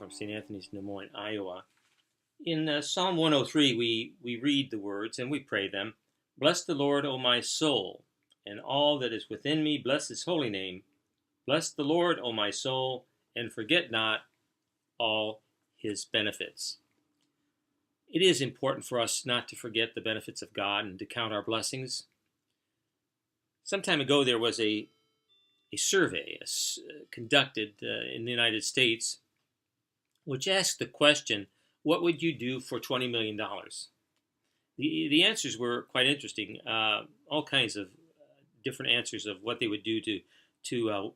from St. Anthony's, Des Moines, Iowa. In Psalm 103, we read the words and we pray them. Bless the Lord, O my soul, and all that is within me, bless his holy name. Bless the Lord, O my soul, and forget not all his benefits. It is important for us not to forget the benefits of God and to count our blessings. Some time ago, there was a survey conducted in the United States which asked the question, what would you do for $20 million? The answers were quite interesting, all kinds of different answers of what they would do to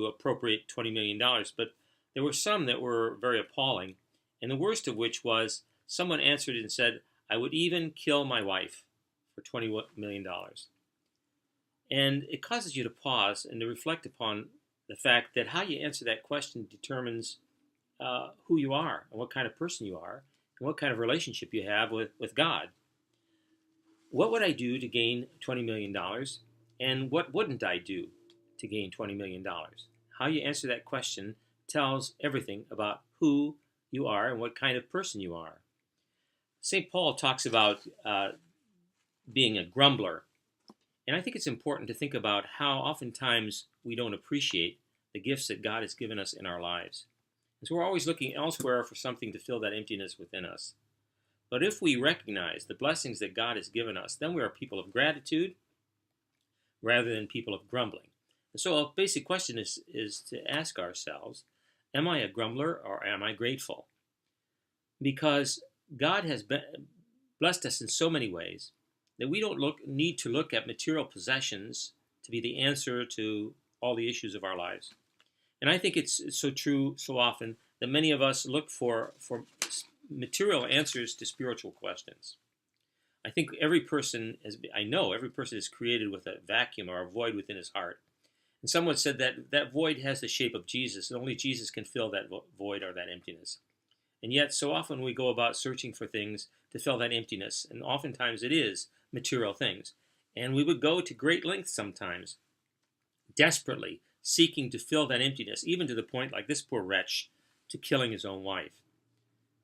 appropriate $20 million. But there were some that were very appalling, and the worst of which was someone answered and said, I would even kill my wife for $20 million. And it causes you to pause and to reflect upon the fact that how you answer that question determines who you are and what kind of person you are and what kind of relationship you have with God. What would I do to gain $20 million? And what wouldn't I do to gain $20 million? How you answer that question tells everything about who you are and what kind of person you are. St. Paul talks about being a grumbler. And I think it's important to think about how oftentimes we don't appreciate the gifts that God has given us in our lives. And so we're always looking elsewhere for something to fill that emptiness within us. But if we recognize the blessings that God has given us, then we are people of gratitude rather than people of grumbling. And so a basic question is to ask ourselves, am I a grumbler or am I grateful? Because God has blessed us in so many ways that we don't need to look at material possessions to be the answer to all the issues of our lives. And I think it's so true so often that many of us look for material answers to spiritual questions. I think every person is created with a vacuum or a void within his heart. And someone said that void has the shape of Jesus, and only Jesus can fill that void or that emptiness. And yet, so often we go about searching for things to fill that emptiness, and oftentimes it is material things. And we would go to great lengths sometimes, desperately seeking to fill that emptiness, even to the point, like this poor wretch, to killing his own wife.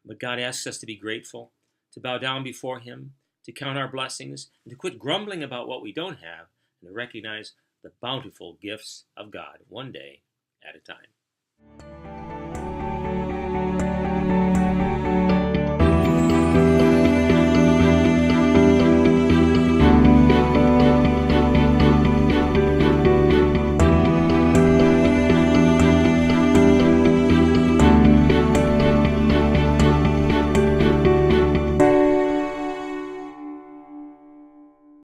But God asks us to be grateful, to bow down before him, to count our blessings, and to quit grumbling about what we don't have, and to recognize the bountiful gifts of God, one day at a time.